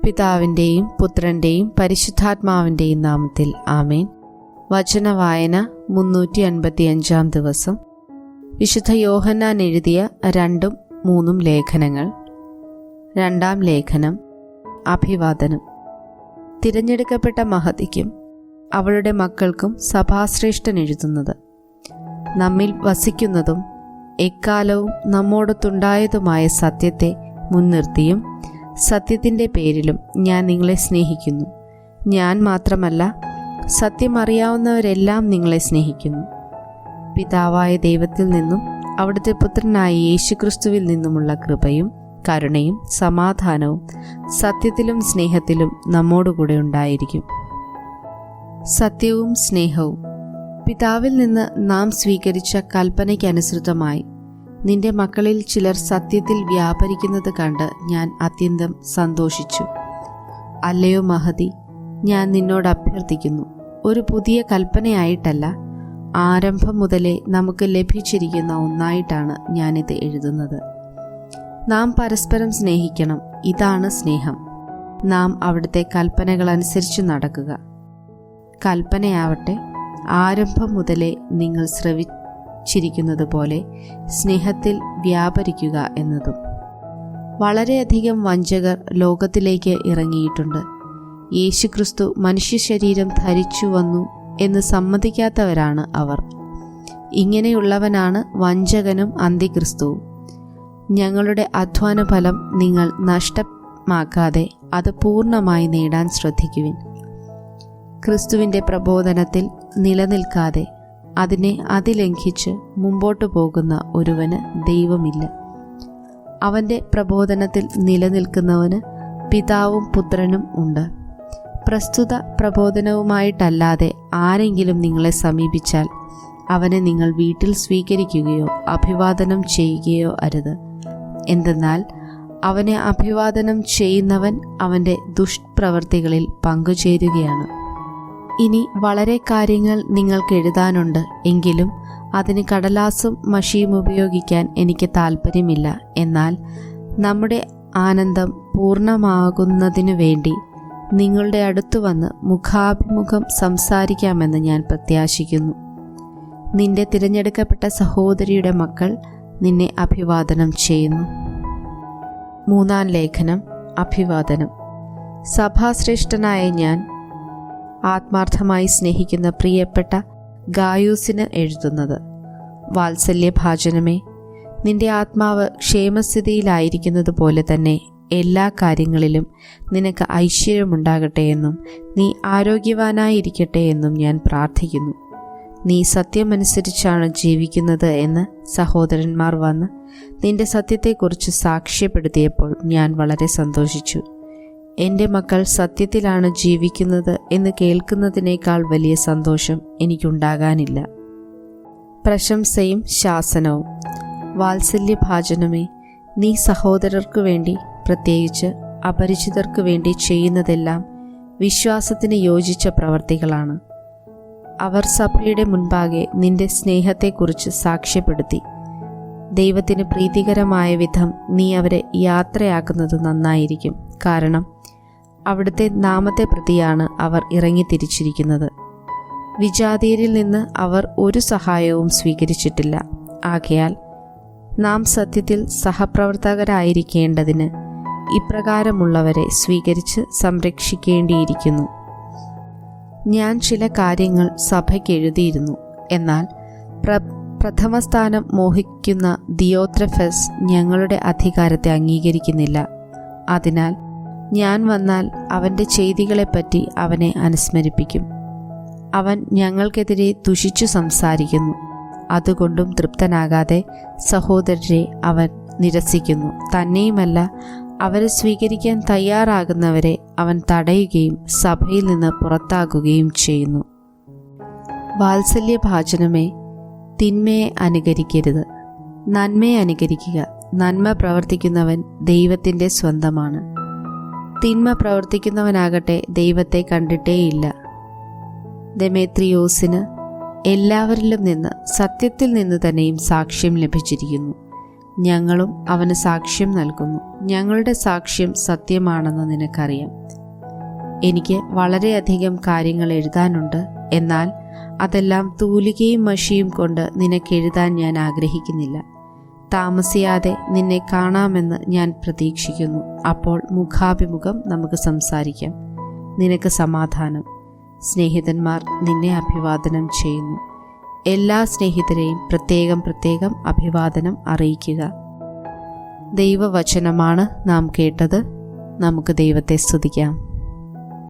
പിതാവിൻ്റെയും പുത്രൻ്റെയും പരിശുദ്ധാത്മാവിൻ്റെയും നാമത്തിൽ ആമേൻ. വചനവായന 355 ദിവസം. വിശുദ്ധ യോഹന്നാൻ എഴുതിയ 2-3 ലേഖനങ്ങൾ. 2-ാം ലേഖനം, അഭിവാദനം. തിരഞ്ഞെടുക്കപ്പെട്ട മഹതിക്കും അവളുടെ മക്കൾക്കും സഭാശ്രേഷ്ഠൻ എഴുതുന്നത്. നമ്മിൽ വസിക്കുന്നതും എക്കാലവും നമ്മോടൊത്തുണ്ടായതുമായ സത്യത്തെ മുൻനിർത്തിയും സത്യത്തിൻ്റെ പേരിലും ഞാൻ നിങ്ങളെ സ്നേഹിക്കുന്നു. ഞാൻ മാത്രമല്ല, സത്യം അറിയാവുന്നവരെല്ലാം നിങ്ങളെ സ്നേഹിക്കുന്നു. പിതാവായ ദൈവത്തിൽ നിന്നും അവിടുത്തെ പുത്രനായ യേശുക്രിസ്തുവിൽ നിന്നുമുള്ള കൃപയും കരുണയും സമാധാനവും സത്യത്തിലും സ്നേഹത്തിലും നമ്മോടുകൂടെ ഉണ്ടായിരിക്കും. സത്യവും സ്നേഹവും. പിതാവിൽ നിന്ന് നാം സ്വീകരിച്ച കൽപ്പനയ്ക്കനുസൃതമായി നിന്റെ മക്കളിൽ ചിലർ സത്യത്തിൽ വ്യാപരിക്കുന്നത് കണ്ട് ഞാൻ അത്യന്തം സന്തോഷിച്ചു. അല്ലയോ മഹതി, ഞാൻ നിന്നോട് അഭ്യർത്ഥിക്കുന്നു, ഒരു പുതിയ കൽപ്പനയായിട്ടല്ല, ആരംഭം മുതലേ നമുക്ക് ലഭിച്ചിരിക്കുന്ന ഒന്നായിട്ടാണ് ഞാനിത് എഴുതുന്നത്. നാം പരസ്പരം സ്നേഹിക്കണം. ഇതാണ് സ്നേഹം, നാം അവിടുത്തെ കൽപ്പനകൾ അനുസരിച്ച് നടക്കുക. കൽപ്പനയാവട്ടെ, ആരംഭം മുതലേ നിങ്ങൾ ശ്രവിച്ചിരിക്കുന്നത് പോലെ സ്നേഹത്തിൽ വ്യാപരിക്കുക എന്നതും. വളരെയധികം വഞ്ചകർ ലോകത്തിലേക്ക് ഇറങ്ങിയിട്ടുണ്ട്. യേശുക്രിസ്തു മനുഷ്യ ശരീരം ധരിച്ചു വന്നു എന്ന് സമ്മതിക്കാത്തവരാണ് അവർ. ഇങ്ങനെയുള്ളവനാണ് വഞ്ചകനും അന്തിക്രിസ്തുവും. ഞങ്ങളുടെ അധ്വാന ഫലം നിങ്ങൾ നഷ്ടമാക്കാതെ അത് പൂർണ്ണമായി നേടാൻ ശ്രദ്ധിക്കുവിൻ. ക്രിസ്തുവിൻ്റെ പ്രബോധനത്തിൽ നിലനിൽക്കാതെ അതിനെ അതിലംഘിച്ച് മുമ്പോട്ടു പോകുന്ന ഒരുവന് ദൈവമില്ല. അവൻ്റെ പ്രബോധനത്തിൽ നിലനിൽക്കുന്നവന് പിതാവും പുത്രനും ഉണ്ട്. പ്രസ്തുത പ്രബോധനവുമായിട്ടല്ലാതെ ആരെങ്കിലും നിങ്ങളെ സമീപിച്ചാൽ അവനെ നിങ്ങൾ വീട്ടിൽ സ്വീകരിക്കുകയോ അഭിവാദനം ചെയ്യുകയോ അരുത്. എന്തെന്നാൽ അവനെ അഭിവാദനം ചെയ്യുന്നവൻ അവൻ്റെ ദുഷ്പ്രവൃത്തികളിൽ പങ്കുചേരുകയാണ്. ഇനി വളരെ കാര്യങ്ങൾ നിങ്ങൾക്ക് എഴുതാനുണ്ട്, എങ്കിലും അതിന് കടലാസും മഷിയും ഉപയോഗിക്കാൻ എനിക്ക് താല്പര്യമില്ല. എന്നാൽ നമ്മുടെ ആനന്ദം പൂർണ്ണമാകുന്നതിനു വേണ്ടി നിങ്ങളുടെ അടുത്തു വന്ന് മുഖാഭിമുഖം സംസാരിക്കാമെന്ന് ഞാൻ പ്രത്യാശിക്കുന്നു. നിന്റെ തിരഞ്ഞെടുക്കപ്പെട്ട സഹോദരിയുടെ മക്കൾ നിന്നെ അഭിവാദനം ചെയ്യുന്നു. 3-ാം ലേഖനം, അഭിവാദനം. സഭാശ്രേഷ്ഠനായ ഞാൻ ആത്മാർത്ഥമായി സ്നേഹിക്കുന്ന പ്രിയപ്പെട്ട ഗായൂസിന് എഴുതുന്നത്. വാത്സല്യഭാജനമേ, നിന്റെ ആത്മാവ് ക്ഷേമസ്ഥിതിയിലായിരിക്കുന്നത് പോലെ തന്നെ എല്ലാ കാര്യങ്ങളിലും നിനക്ക് ഐശ്വര്യമുണ്ടാകട്ടെ എന്നും നീ ആരോഗ്യവാനായിരിക്കട്ടെ എന്നും ഞാൻ പ്രാർത്ഥിക്കുന്നു. നീ സത്യമനുസരിച്ചാണ് ജീവിക്കുന്നത് എന്ന് സഹോദരന്മാർ വന്ന് നിന്റെ സത്യത്തെക്കുറിച്ച് സാക്ഷ്യപ്പെടുത്തിയപ്പോൾ ഞാൻ വളരെ സന്തോഷിച്ചു. എൻ്റെ മക്കൾ സത്യത്തിലാണ് ജീവിക്കുന്നത് എന്ന് കേൾക്കുന്നതിനേക്കാൾ വലിയ സന്തോഷം എനിക്കുണ്ടാകാനില്ല. പ്രശംസയും ശാസനവും. വാത്സല്യഭാജനമേ, നീ സഹോദരർക്കു വേണ്ടി, പ്രത്യേകിച്ച് അപരിചിതർക്കു വേണ്ടി ചെയ്യുന്നതെല്ലാം വിശ്വാസത്തിന് യോജിച്ച പ്രവർത്തികളാണ്. അവർ സഭയുടെ മുൻപാകെ നിന്റെ സ്നേഹത്തെക്കുറിച്ച് സാക്ഷ്യപ്പെടുത്തി. ദൈവത്തിന് പ്രീതികരമായ വിധം നീ അവരെ യാത്രയാക്കുന്നത് നന്നായിരിക്കും. കാരണം അവിടുത്തെ നാമത്തെ പ്രതിയാണ് അവർ ഇറങ്ങിത്തിരിച്ചിരിക്കുന്നത്. വിജാതീയരിൽ നിന്ന് അവർ ഒരു സഹായവും സ്വീകരിച്ചിട്ടില്ല. ആകയാൽ നാം സത്യത്തിൽ സഹപ്രവർത്തകരായിരിക്കേണ്ടതിന് ഇപ്രകാരമുള്ളവരെ സ്വീകരിച്ച് സംരക്ഷിക്കേണ്ടിയിരിക്കുന്നു. ഞാൻ ചില കാര്യങ്ങൾ സഭയ്ക്ക് എഴുതിയിരുന്നു. എന്നാൽ പ്രഥമസ്ഥാനം മോഹിക്കുന്ന ദിയോത്രഫസ് ഞങ്ങളുടെ അധികാരത്തെ അംഗീകരിക്കുന്നില്ല. അതിനാൽ ഞാൻ വന്നാൽ അവൻ്റെ ചെയ്തികളെപ്പറ്റി അവനെ അനുസ്മരിപ്പിക്കും. അവൻ ഞങ്ങൾക്കെതിരെ ദുഷിച്ചു സംസാരിക്കുന്നു. അതുകൊണ്ടും തൃപ്തനാകാതെ സഹോദരരെ അവൻ നിരസിക്കുന്നു. തന്നെയുമല്ല, അവരെ സ്വീകരിക്കാൻ തയ്യാറാകുന്നവരെ അവൻ തടയുകയും സഭയിൽ നിന്ന് പുറത്താക്കുകയും ചെയ്യുന്നു. വാത്സല്യഭാജനമേ, തിന്മയെ അനുകരിക്കരുത്, നന്മയെ അനുകരിക്കുക. നന്മ പ്രവർത്തിക്കുന്നവൻ ദൈവത്തിൻ്റെ സ്വന്തമാണ്. തിന്മ പ്രവർത്തിക്കുന്നവനാകട്ടെ ദൈവത്തെ കണ്ടിട്ടേയില്ല. ദെമേത്രിയോസിന് എല്ലാവരിലും നിന്ന് സത്യത്തിൽ നിന്ന് തന്നെയും സാക്ഷ്യം ലഭിച്ചിരിക്കുന്നു. ഞങ്ങളും അവന് സാക്ഷ്യം നൽകുന്നു. ഞങ്ങളുടെ സാക്ഷ്യം സത്യമാണെന്ന് നിനക്കറിയാം. എനിക്ക് വളരെയധികം കാര്യങ്ങൾ എഴുതാനുണ്ട്. എന്നാൽ അതെല്ലാം തൂലികയും മഷിയും കൊണ്ട് നിനക്കെഴുതാൻ ഞാൻ ആഗ്രഹിക്കുന്നില്ല. താമസിയാതെ നിന്നെ കാണാമെന്ന് ഞാൻ പ്രതീക്ഷിക്കുന്നു. അപ്പോൾ മുഖാഭിമുഖം നമുക്ക് സംസാരിക്കാം. നിനക്ക് സമാധാനം. സ്നേഹിതന്മാർ നിന്നെ അഭിവാദനം ചെയ്യുന്നു. എല്ലാ സ്നേഹിതരെയും പ്രത്യേകം അഭിവാദനം അറിയിക്കുക. ദൈവവചനമാണ് നാം കേട്ടത്. നമുക്ക് ദൈവത്തെ സ്തുതിക്കാം.